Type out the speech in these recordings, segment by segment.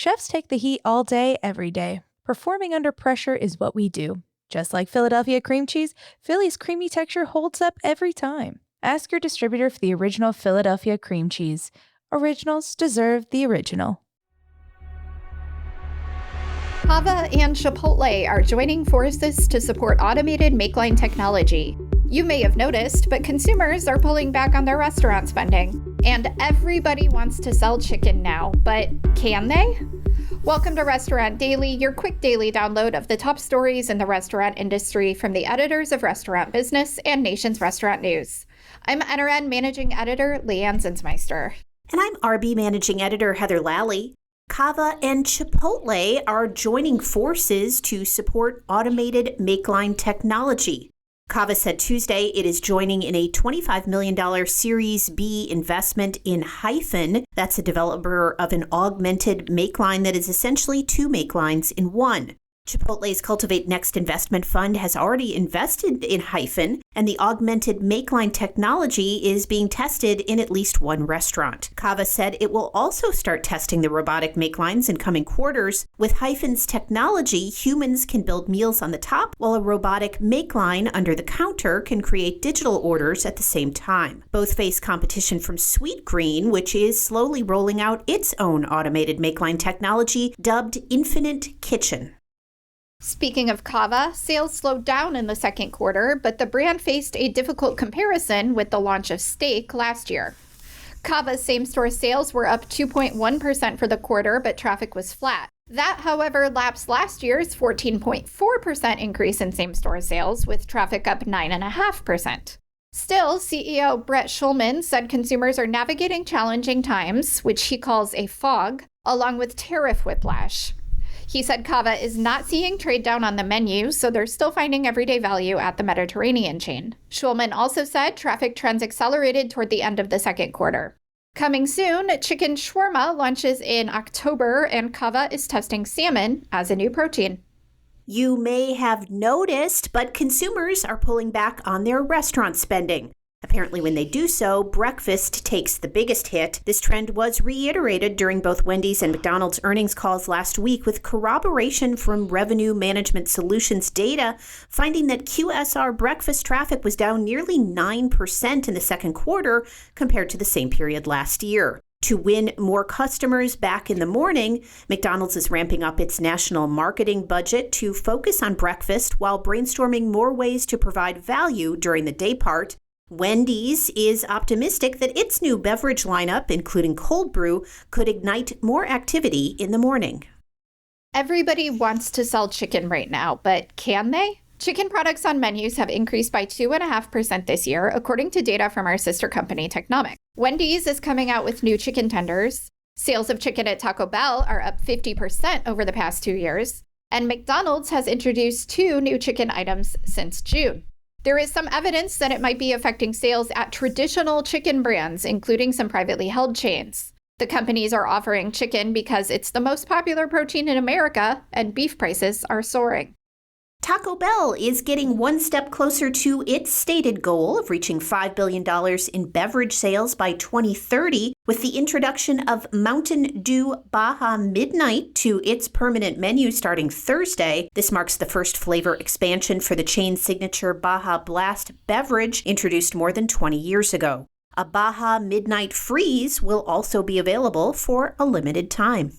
Chefs take the heat all day, every day. Performing under pressure is what we do. Just like Philadelphia cream cheese, Philly's creamy texture holds up every time. Ask your distributor for the original Philadelphia cream cheese. Originals deserve the original. Cava and Chipotle are joining forces to support automated makeline technology. You may have noticed, but consumers are pulling back on their restaurant spending. And everybody wants to sell chicken now, but can they? Welcome to Restaurant Daily, your quick daily download of the top stories in the restaurant industry from the editors of Restaurant Business and Nation's Restaurant News. I'm NRN Managing Editor Leanne Zinsmeister. And I'm RB Managing Editor Heather Lally. Cava and Chipotle are joining forces to support automated makeline technology. Cava said Tuesday it is joining in a $25 million Series B investment in Hyphen. That's a developer of an augmented makeline that is essentially two makelines in one. Chipotle's Cultivate Next investment fund has already invested in Hyphen, and the augmented makeline technology is being tested in at least one restaurant. Cava said it will also start testing the robotic makelines in coming quarters. With Hyphen's technology, humans can build meals on the top, while a robotic makeline under the counter can create digital orders at the same time. Both face competition from Sweetgreen, which is slowly rolling out its own automated makeline technology dubbed Infinite Kitchen. Speaking of Cava, sales slowed down in the second quarter, but the brand faced a difficult comparison with the launch of steak last year. Cava's same-store sales were up 2.1% for the quarter, but traffic was flat. That, however, lapsed last year's 14.4% increase in same-store sales, with traffic up 9.5%. Still, CEO Brett Schulman said consumers are navigating challenging times, which he calls a fog, along with tariff whiplash. He said Cava is not seeing trade down on the menu, so they're still finding everyday value at the Mediterranean chain. Schulman also said traffic trends accelerated toward the end of the second quarter. Coming soon, chicken shawarma launches in October, and Cava is testing salmon as a new protein. You may have noticed, but consumers are pulling back on their restaurant spending. Apparently, when they do so, breakfast takes the biggest hit. This trend was reiterated during both Wendy's and McDonald's earnings calls last week, with corroboration from Revenue Management Solutions data finding that QSR breakfast traffic was down nearly 9% in the second quarter compared to the same period last year. To win more customers back in the morning, McDonald's is ramping up its national marketing budget to focus on breakfast while brainstorming more ways to provide value during the day part. Wendy's is optimistic that its new beverage lineup, including cold brew, could ignite more activity in the morning. Everybody wants to sell chicken right now, but can they? Chicken products on menus have increased by 2.5% this year, according to data from our sister company, Technomic. Wendy's is coming out with new chicken tenders. Sales of chicken at Taco Bell are up 50% over the past 2 years. And McDonald's has introduced 2 new chicken items since June. There is some evidence that it might be affecting sales at traditional chicken brands, including some privately held chains. The companies are offering chicken because it's the most popular protein in America, and beef prices are soaring. Taco Bell is getting one step closer to its stated goal of reaching $5 billion in beverage sales by 2030 with the introduction of Mountain Dew Baja Midnight to its permanent menu starting Thursday. This marks the first flavor expansion for the chain's signature Baja Blast beverage introduced more than 20 years ago. A Baja Midnight Freeze will also be available for a limited time.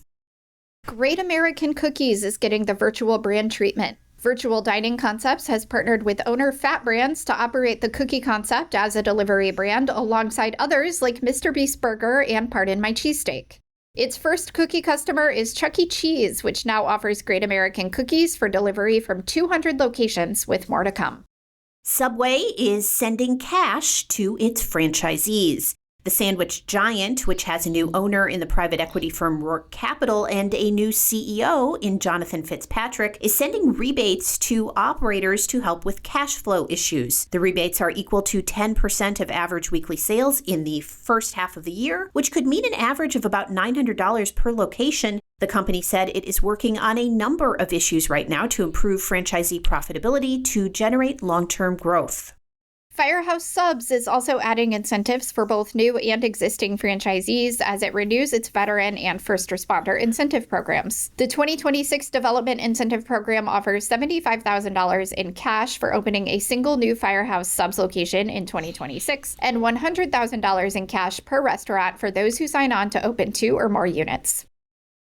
Great American Cookies is getting the virtual brand treatment. Virtual Dining Concepts has partnered with owner Fat Brands to operate the cookie concept as a delivery brand alongside others like Mr. Beast Burger and Pardon My Cheesesteak. Its first cookie customer is Chuck E. Cheese, which now offers Great American Cookies for delivery from 200 locations, with more to come. Subway is sending cash to its franchisees. The sandwich giant, which has a new owner in the private equity firm Rourke Capital and a new CEO in Jonathan Fitzpatrick, is sending rebates to operators to help with cash flow issues. The rebates are equal to 10% of average weekly sales in the first half of the year, which could mean an average of about $900 per location. The company said it is working on a number of issues right now to improve franchisee profitability to generate long-term growth. Firehouse Subs is also adding incentives for both new and existing franchisees as it renews its veteran and first responder incentive programs. The 2026 Development Incentive Program offers $75,000 in cash for opening a single new Firehouse Subs location in 2026 and $100,000 in cash per restaurant for those who sign on to open 2 or more units.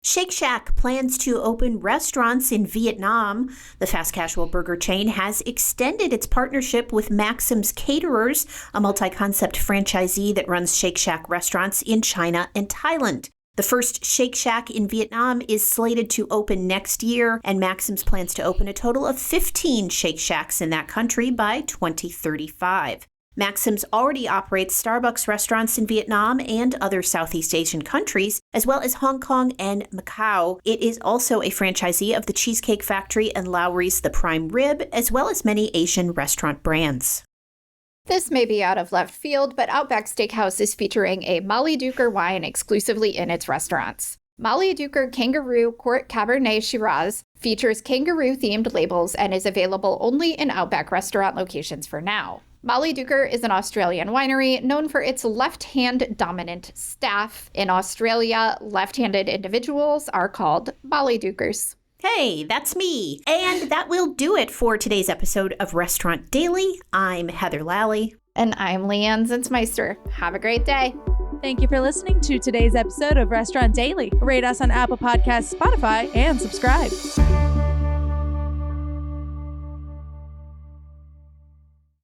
Shake Shack plans to open restaurants in Vietnam. The fast casual burger chain has extended its partnership with Maxim's Caterers, a multi-concept franchisee that runs Shake Shack restaurants in China and Thailand. The first Shake Shack in Vietnam is slated to open next year, and Maxim's plans to open a total of 15 Shake Shacks in that country by 2035. Maxim's already operates Starbucks restaurants in Vietnam and other Southeast Asian countries, as well as Hong Kong and Macau. It is also a franchisee of the Cheesecake Factory and Lowry's The Prime Rib, as well as many Asian restaurant brands. This may be out of left field, but Outback Steakhouse is featuring a Molly Duker wine exclusively in its restaurants. Molly Duker Kangaroo Court Cabernet Shiraz features kangaroo-themed labels and is available only in Outback restaurant locations for now. Molly Duker is an Australian winery known for its left-hand dominant staff. In Australia, left-handed individuals are called Molly Dukers. Hey, that's me. And that will do it for today's episode of Restaurant Daily. I'm Heather Lally. And I'm Leanne Zinsmeister. Have a great day. Thank you for listening to today's episode of Restaurant Daily. Rate us on Apple Podcasts, Spotify, and subscribe.